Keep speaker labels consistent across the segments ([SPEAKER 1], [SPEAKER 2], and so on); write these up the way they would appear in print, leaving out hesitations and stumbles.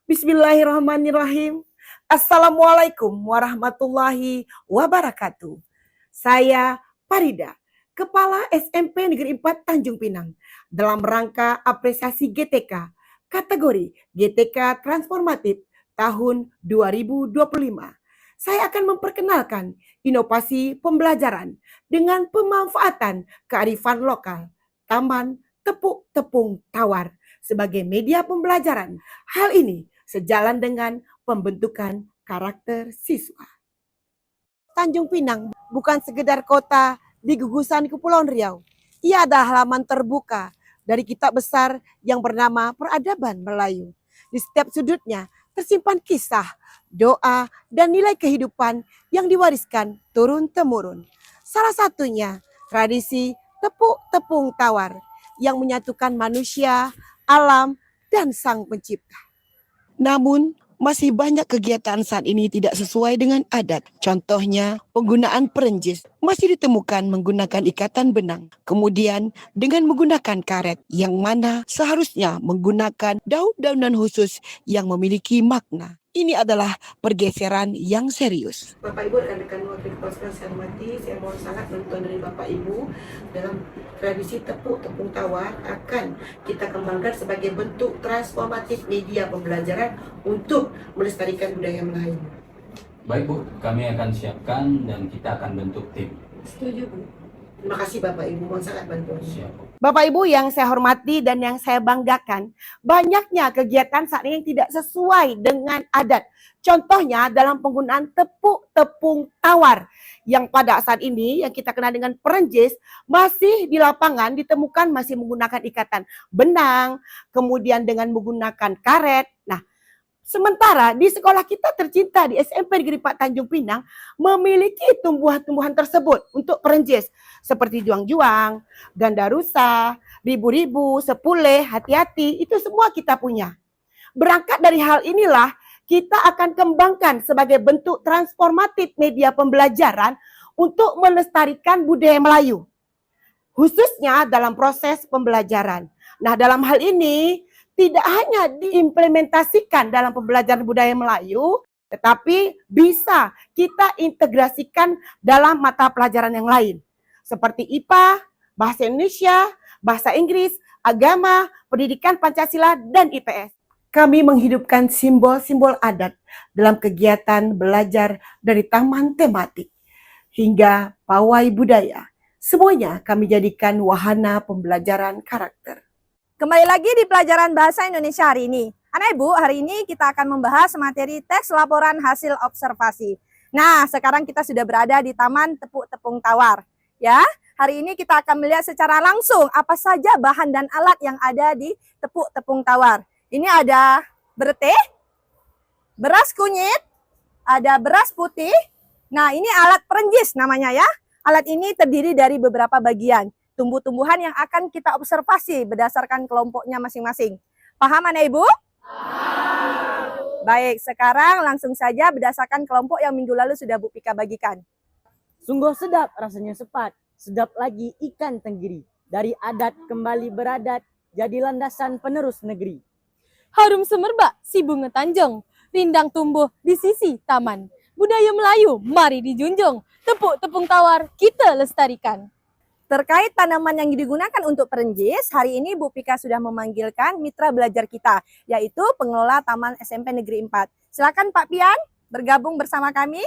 [SPEAKER 1] Bismillahirrahmanirrahim. Assalamualaikum warahmatullahi wabarakatuh. Saya Farida, Kepala SMP Negeri 4 Tanjung Pinang, dalam rangka apresiasi GTK, kategori GTK Transformatif tahun 2025. Saya akan memperkenalkan inovasi pembelajaran dengan pemanfaatan kearifan lokal, Taman Tepuk-Tepung Tawar sebagai media pembelajaran. Hal ini sejalan dengan pembentukan karakter siswa. Tanjung Pinang bukan sekedar kota di gugusan Kepulauan Riau. Ia adalah halaman terbuka dari kitab besar yang bernama Peradaban Melayu. Di setiap sudutnya tersimpan kisah, doa, dan nilai kehidupan yang diwariskan turun-temurun. Salah satunya tradisi tepuk-tepung tawar yang menyatukan manusia, alam, dan sang pencipta. Namun, masih banyak kegiatan saat ini tidak sesuai dengan adat. Contohnya, penggunaan perenjis masih ditemukan menggunakan ikatan benang. Kemudian, dengan menggunakan karet, yang mana seharusnya menggunakan daun-daunan khusus yang memiliki makna. Ini adalah pergeseran yang serius. Bapak Ibu, rekan-rekan wakil kepala sekolah saya hormati, saya mohon sangat bantuan dari Bapak Ibu dalam tradisi tepuk-tepung tawar akan kita kembangkan sebagai bentuk transformatif media pembelajaran untuk melestarikan budaya Melayu.
[SPEAKER 2] Baik Bu, kami akan siapkan dan kita akan bentuk tim.
[SPEAKER 1] Setuju Bu. Terima kasih Bapak Ibu, mohon sangat bantuan.
[SPEAKER 2] Siap.
[SPEAKER 1] Bapak Ibu yang saya hormati dan yang saya banggakan, banyaknya kegiatan saat ini yang tidak sesuai dengan adat. Contohnya dalam penggunaan tepuk-tepung tawar yang pada saat ini yang kita kenal dengan perenjis masih di lapangan ditemukan masih menggunakan ikatan benang, kemudian dengan menggunakan karet. Nah, sementara di sekolah kita tercinta di SMP Negeri 4 Tanjung Pinang memiliki tumbuhan-tumbuhan tersebut untuk perenjis seperti juang-juang, ganda rusa, ribu-ribu, sepule, hati-hati, itu semua kita punya. Berangkat dari hal inilah kita akan kembangkan sebagai bentuk transformatif media pembelajaran untuk melestarikan budaya Melayu, khususnya dalam proses pembelajaran. Nah, dalam hal ini tidak hanya diimplementasikan dalam pembelajaran budaya Melayu, tetapi bisa kita integrasikan dalam mata pelajaran yang lain. Seperti IPA, Bahasa Indonesia, Bahasa Inggris, Agama, Pendidikan Pancasila, dan IPS. Kami menghidupkan simbol-simbol adat dalam kegiatan belajar dari taman tematik hingga pawai budaya. Semuanya kami jadikan wahana pembelajaran karakter.
[SPEAKER 3] Kembali lagi di pelajaran Bahasa Indonesia hari ini. Anak Ibu, hari ini kita akan membahas materi teks laporan hasil observasi. Nah, sekarang kita sudah berada di Taman Tepuk-Tepung Tawar. Ya, hari ini kita akan melihat secara langsung apa saja bahan dan alat yang ada di Tepuk-Tepung Tawar. Ini ada berete, beras kunyit, ada beras putih. Nah, ini alat perenjis namanya ya. Alat ini terdiri dari beberapa bagian. Tumbuh-tumbuhan yang akan kita observasi berdasarkan kelompoknya masing-masing. Paham Anak Ibu? Paham. Baik, sekarang langsung saja berdasarkan kelompok yang minggu lalu sudah Bu Pika bagikan.
[SPEAKER 4] Sungguh sedap rasanya sepat, sedap lagi ikan tenggiri. Dari adat kembali beradat, jadi landasan penerus negeri.
[SPEAKER 5] Harum semerbak si bunga tanjung, rindang tumbuh di sisi taman. Budaya Melayu mari dijunjung, tepuk-tepung tawar kita lestarikan.
[SPEAKER 3] Terkait tanaman yang digunakan untuk perenjis, hari ini Bu Pika sudah memanggilkan mitra belajar kita, yaitu pengelola Taman SMP Negeri 4. Silakan Pak Pian bergabung bersama kami.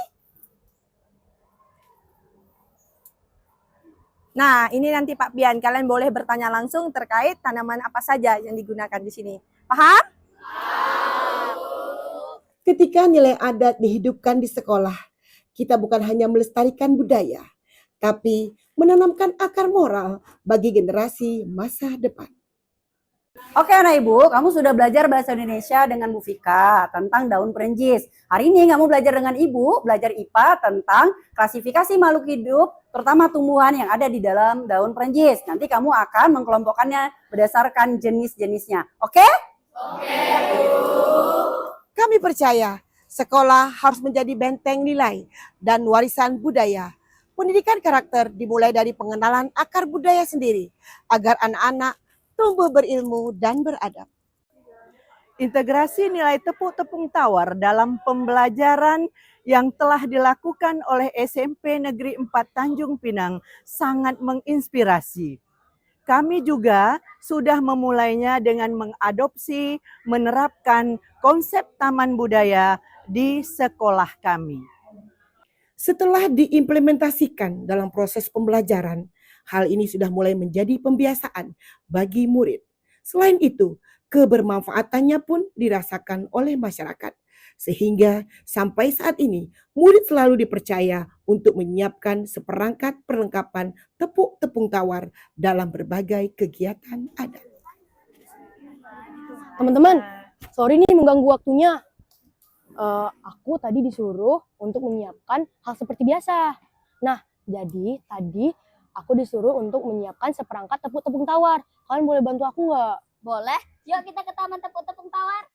[SPEAKER 3] Nah, ini nanti Pak Pian, kalian boleh bertanya langsung terkait tanaman apa saja yang digunakan di sini. Paham?
[SPEAKER 1] Ketika nilai adat dihidupkan di sekolah, kita bukan hanya melestarikan budaya, tapi menanamkan akar moral bagi generasi masa depan.
[SPEAKER 6] Oke anak ibu, kamu sudah belajar bahasa Indonesia dengan Bu Fika tentang daun perenjis. Hari ini kamu belajar dengan ibu, belajar IPA tentang klasifikasi makhluk hidup, terutama tumbuhan yang ada di dalam daun perenjis. Nanti kamu akan mengkelompokkannya berdasarkan jenis-jenisnya. Oke? Oke, Bu.
[SPEAKER 1] Kami percaya sekolah harus menjadi benteng nilai dan warisan budaya. Pendidikan karakter dimulai dari pengenalan akar budaya sendiri, agar anak-anak tumbuh berilmu dan beradab.
[SPEAKER 7] Integrasi nilai tepuk-tepung tawar dalam pembelajaran yang telah dilakukan oleh SMP Negeri 4 Tanjung Pinang sangat menginspirasi. Kami juga sudah memulainya dengan mengadopsi, menerapkan konsep taman budaya di sekolah kami.
[SPEAKER 1] Setelah diimplementasikan dalam proses pembelajaran, hal ini sudah mulai menjadi pembiasaan bagi murid. Selain itu, kebermanfaatannya pun dirasakan oleh masyarakat. Sehingga sampai saat ini, murid selalu dipercaya untuk menyiapkan seperangkat perlengkapan tepuk-tepung tawar dalam berbagai kegiatan adat.
[SPEAKER 5] Teman-teman, sorry nih mengganggu waktunya. Aku tadi disuruh untuk menyiapkan hal seperti biasa. Nah, jadi tadi aku disuruh untuk menyiapkan seperangkat tepuk-tepung tawar. Kalian boleh bantu aku nggak?
[SPEAKER 8] Boleh, yuk kita ke taman tepuk-tepung tawar.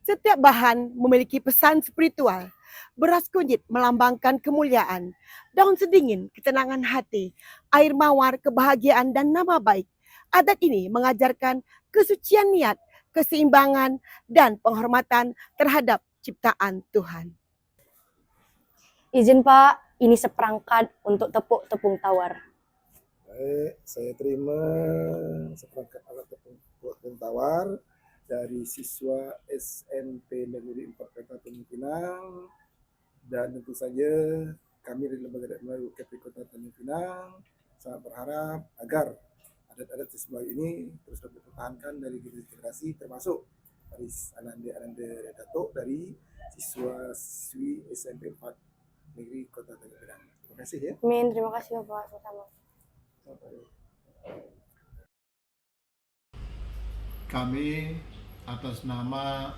[SPEAKER 1] Setiap bahan memiliki pesan spiritual. Beras kunyit melambangkan kemuliaan, daun sedingin ketenangan hati, air mawar kebahagiaan dan nama baik. Adat ini mengajarkan kesucian niat, keseimbangan, dan penghormatan terhadap ciptaan Tuhan.
[SPEAKER 5] Izin Pak, ini seperangkat untuk tepuk-tepung tawar.
[SPEAKER 9] Baik, saya terima seperangkat alat tepung tawar dari siswa SMP Negeri 4 Kota Tanjung Pinang, dan tentu saja kami dari Lembaga Adat Melayu KP Kota Tanjung Pinang sangat berharap agar adat-adat di sebelah ini terus dapat dipertahankan dari generasi termasuk dari ananda datuk dari siswa-siswi SMP 4 Negeri Kota Tanjung Pinang. Terima kasih ya.
[SPEAKER 5] Amin, terima kasih Bapak. Sama-sama.
[SPEAKER 10] Kami atas nama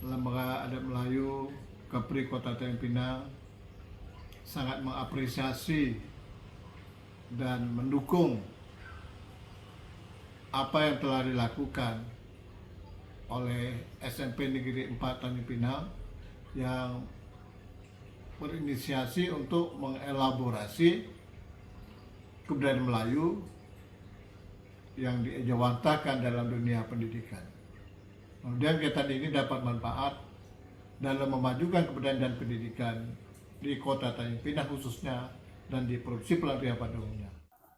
[SPEAKER 10] Lembaga Adat Melayu Kepri Kota Tanjung Pinang sangat mengapresiasi dan mendukung apa yang telah dilakukan oleh SMP Negeri 4 Tanjung Pinang yang berinisiasi untuk mengelaborasi kebudayaan Melayu yang diejawantahkan dalam dunia pendidikan. Kemudian kegiatan ini dapat manfaat dalam memajukan kebudayaan dan pendidikan di Kota Tanjung Pinang khususnya dan di Provinsi Kepulauan Riau pada umumnya.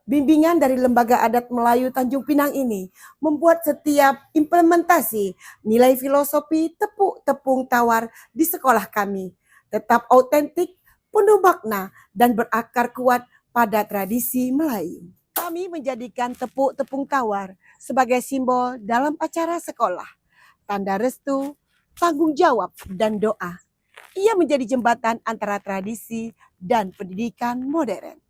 [SPEAKER 1] Bimbingan dari Lembaga Adat Melayu Tanjung Pinang ini membuat setiap implementasi nilai filosofi tepuk-tepung tawar di sekolah kami tetap autentik, penuh makna, dan berakar kuat pada tradisi Melayu. Kami menjadikan tepuk-tepung tawar sebagai simbol dalam acara sekolah, tanda restu, tanggung jawab, dan doa. Ia menjadi jembatan antara tradisi dan pendidikan modern.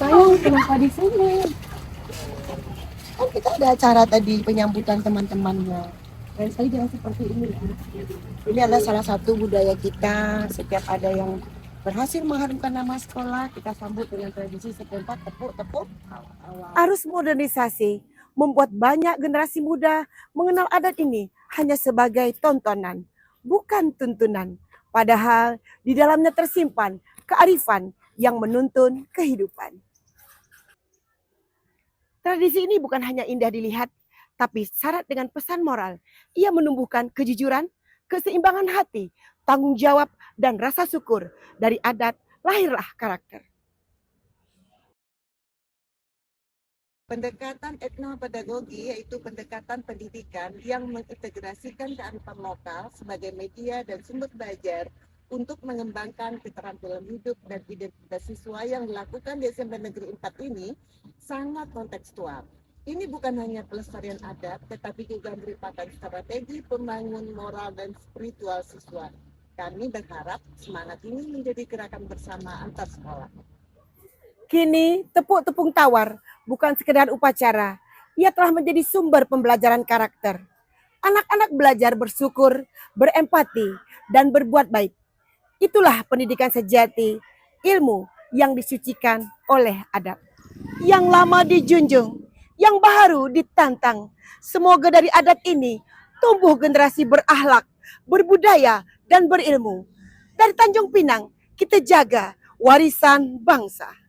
[SPEAKER 5] Sayang, kenapa di sini?
[SPEAKER 1] Kan kita ada acara tadi penyambutan teman-temannya. Dan saya jangan seperti ini. Ini adalah salah satu budaya kita. Setiap ada yang berhasil mengharumkan nama sekolah, kita sambut dengan tradisi seperempat tepuk-tepuk. Arus modernisasi membuat banyak generasi muda mengenal adat ini hanya sebagai tontonan, bukan tuntunan. Padahal di dalamnya tersimpan kearifan yang menuntun kehidupan. Tradisi ini bukan hanya indah dilihat, tapi syarat dengan pesan moral. Ia menumbuhkan kejujuran, keseimbangan hati, tanggung jawab, dan rasa syukur. Dari adat lahirlah karakter.
[SPEAKER 11] Pendekatan etnopedagogi yaitu pendekatan pendidikan yang mengintegrasikan kearifan lokal sebagai media dan sumber belajar untuk mengembangkan keterampilan hidup dan identitas siswa yang dilakukan di SMP Negeri 4 ini sangat kontekstual. Ini bukan hanya pelestarian adat, tetapi juga merupakan strategi pembangun moral dan spiritual siswa. Kami berharap semangat ini menjadi gerakan bersama antar sekolah.
[SPEAKER 1] Kini tepuk-tepung tawar bukan sekedar upacara, ia telah menjadi sumber pembelajaran karakter. Anak-anak belajar bersyukur, berempati, dan berbuat baik. Itulah pendidikan sejati, ilmu yang disucikan oleh adat. Yang lama dijunjung, yang baru ditantang. Semoga dari adat ini tumbuh generasi berakhlak, berbudaya, dan berilmu. Dari Tanjung Pinang, kita jaga warisan bangsa.